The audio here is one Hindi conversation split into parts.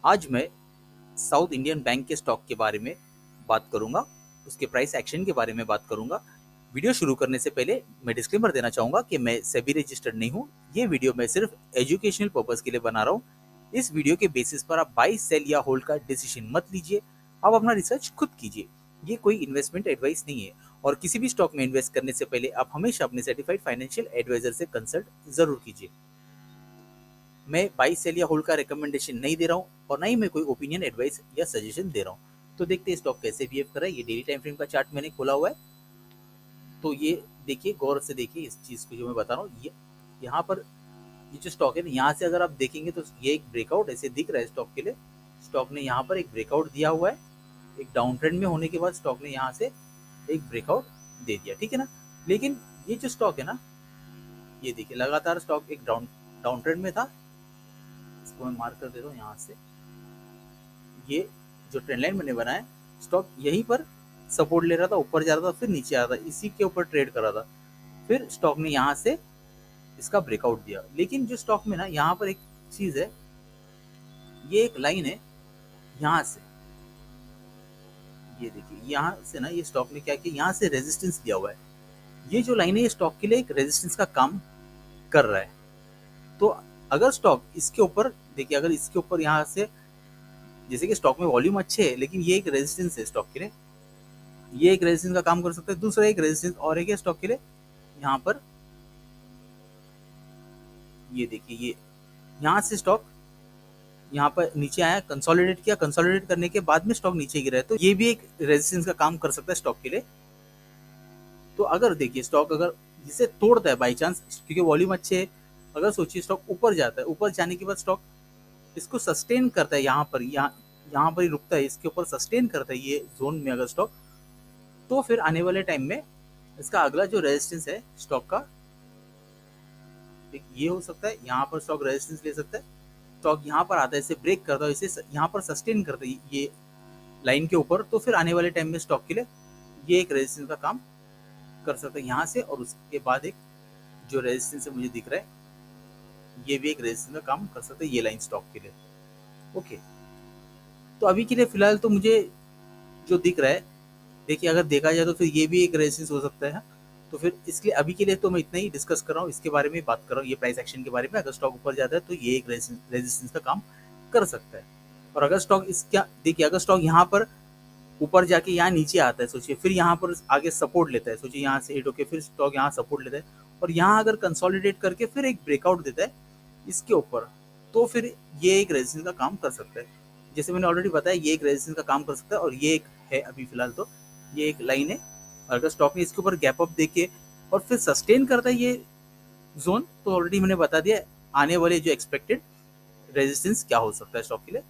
आज मैं साउथ इंडियन बैंक के स्टॉक के बारे में बात करूंगा, उसके प्राइस एक्शन के बारे में बात करूंगा। वीडियो शुरू करने से पहले मैं डिस्क्लेमर देना चाहूंगा कि मैं सेबी रजिस्टर्ड नहीं हूं। ये वीडियो मैं सिर्फ एजुकेशनल पर्पस के लिए बना रहा हूं। इस वीडियो के बेसिस पर आप बाई सेल या होल्ड का डिसीजन मत लीजिए। आप अपना रिसर्च खुद कीजिए। ये कोई इन्वेस्टमेंट एडवाइस नहीं है और किसी भी स्टॉक में इन्वेस्ट करने से पहले आप हमेशा अपने सर्टिफाइड फाइनेंशियल एडवाइजर से कंसल्ट जरूर कीजिए। मैं बाई सेल या होल्ड का रिकमेंडेशन नहीं दे रहा हूँ और ना ही मैं कोई ओपिनियन एडवाइस या सजेशन दे रहा हूँ। तो देखते हैं स्टॉक कैसे बिहेव कर रहा है। ये डेली टाइम फ्रेम का चार्ट मैंने खोला हुआ है, तो ये देखिए, गौर से देखिए इस चीज को जो मैं बता रहा हूँ। ये यहाँ पर ये जो स्टॉक है ना, यहाँ से अगर आप देखेंगे तो ये एक ब्रेकआउट ऐसे दिख रहा है स्टॉक के लिए। स्टॉक ने यहाँ पर एक ब्रेकआउट दिया हुआ है। एक डाउन ट्रेंड में होने के बाद स्टॉक ने यहाँ से एक ब्रेकआउट दे दिया, ठीक है ना। लेकिन ये जो स्टॉक है ना, ये देखिए लगातार स्टॉक एक डाउन ट्रेंड में था। इसको मैं मार्क कर देता हूँ यहाँ से। ये जो ट्रेंड लाइन मैंने बनाया, स्टॉक यहीं पर सपोर्ट ले रहा था, ऊपर जा रहा था, फिर नीचे आ रहा था, इसी के ऊपर ट्रेड कर रहा था। फिर स्टॉक ने यहाँ से इसका ब्रेकआउट दिया। लेकिन जो स्टॉक में ना यहाँ पर एक चीज है, ये एक लाइन है यहाँ से, ये देखिए यहाँ से ना, ये स्टॉक ने क्या किया, यहाँ से रेजिस्टेंस दिया हुआ है। ये जो लाइन है ये स्टॉक के लिए एक रेजिस्टेंस का काम कर रहा है। तो अगर स्टॉक इसके ऊपर देखिए, अगर इसके ऊपर यहाँ से, जैसे कि स्टॉक में वॉल्यूम अच्छे है लेकिन ये एक रेजिस्टेंस है स्टॉक के लिए, ये एक रेजिस्टेंस का काम कर सकता है। दूसरा एक रेजिस्टेंस और एक है स्टॉक के लिए, यहाँ पर ये देखिए, ये यहाँ से स्टॉक यहाँ पर नीचे आया, कंसोलिडेट किया, कंसोलिडेट करने के बाद में स्टॉक नीचे गिरा है, तो ये भी एक रेजिस्टेंस का काम कर सकता है स्टॉक के लिए। तो अगर देखिए स्टॉक अगर जिसे तोड़ता है बाई चांस, क्योंकि वॉल्यूम अच्छे है, अगर सोचिए स्टॉक ऊपर जाता है, ऊपर जाने के बाद स्टॉक इसको सस्टेन करता है, यहाँ पर ही रुकता है, इसके ऊपर सस्टेन करता है ये जोन में अगर स्टॉक, तो फिर आने वाले टाइम में इसका अगला जो रेजिस्टेंस है स्टॉक का, ये हो सकता है, यहाँ पर स्टॉक रेजिस्टेंस ले सकता है। स्टॉक यहाँ पर आता है, इसे ब्रेक करता है, इसे यहाँ पर सस्टेन करता है ये लाइन के ऊपर, तो फिर आने वाले टाइम में स्टॉक के लिए ये एक रेजिस्टेंस का काम कर सकता है यहाँ से। और उसके बाद एक जो रेजिस्टेंस है मुझे दिख रहा है, ये भी एक रेजिस्टेंस का काम कर सकता है ये लाइन स्टॉक के लिए। ओके, तो अभी के लिए फिलहाल तो मुझे जो दिख रहा है, देखिए अगर देखा जाए तो फिर ये भी एक रेजिस्टेंस हो सकता है। तो फिर इसलिए अभी के लिए तो मैं इतना ही डिस्कस कर रहा हूँ, इसके बारे में बात कर रहा हूँ, ये प्राइस एक्शन के बारे में। अगर स्टॉक ऊपर जाता है तो ये एक रेजिस्टेंस का काम कर सकता है। और अगर स्टॉक इसका देखिए, अगर स्टॉक यहाँ पर ऊपर जाके यहाँ नीचे आता है, सोचिए, फिर यहाँ पर आगे सपोर्ट लेता है, सोचिए यहाँ से हिट होके फिर स्टॉक यहाँ सपोर्ट लेता है और यहाँ अगर कंसोलिडेट करके फिर एक ब्रेकआउट देता है इसके ऊपर, तो फिर ये एक रेजिस्टेंस का काम कर सकता है। जैसे मैंने ऑलरेडी बताया, ये एक रेजिस्टेंस का काम कर सकता है और ये एक है अभी फिलहाल तो ये एक लाइन है। अगर स्टॉक ने इसके ऊपर गैप अप देके और फिर सस्टेन करता है ये जोन, तो ऑलरेडी मैंने बता दिया आने वाले जो एक्सपेक्टेड रेजिस्टेंस क्या हो सकता है स्टॉक के लिए।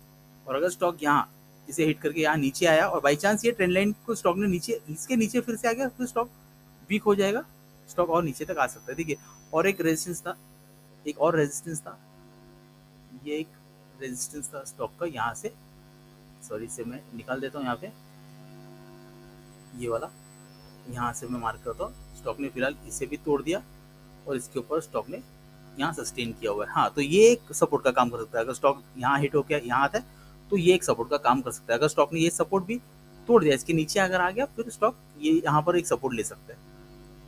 और अगर स्टॉक यहाँ इसे हिट करके यहाँ नीचे आया और बाई चांस ये ट्रेंड लाइन को स्टॉक ने नीचे, इसके नीचे फिर से आ गया, फिर स्टॉक वीक हो जाएगा, स्टॉक और नीचे तक आ सकता है। देखिए, और एक रेजिस्टेंस था, एक और रेजिस्टेंस था, ये एक रेजिस्टेंस था स्टॉक का यहाँ से, सॉरी इसे मैं निकाल देता हूँ यहाँ पे, ये वाला यहाँ से मैं मार्क करता हूँ। स्टॉक ने फिलहाल इसे भी तोड़ दिया और इसके ऊपर स्टॉक ने यहाँ सस्टेन किया हुआ है। हाँ, तो ये एक सपोर्ट का काम कर सकता है। अगर स्टॉक यहाँ हिट होकर यहाँ आता है तो ये एक सपोर्ट का काम कर सकता है। अगर स्टॉक ने ये सपोर्ट भी तोड़ दिया, इसके नीचे अगर आ गया, फिर स्टॉक ये यहाँ पर एक सपोर्ट ले सकता है।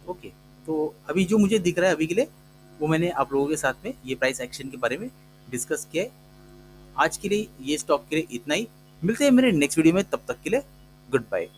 ओके, तो अभी जो मुझे दिख रहा है अभी के लिए, वो मैंने आप लोगों के साथ में ये प्राइस एक्शन के बारे में डिस्कस किया है। आज के लिए ये स्टॉक के लिए इतना ही। मिलते हैं मेरे नेक्स्ट वीडियो में, तब तक के लिए गुड बाय।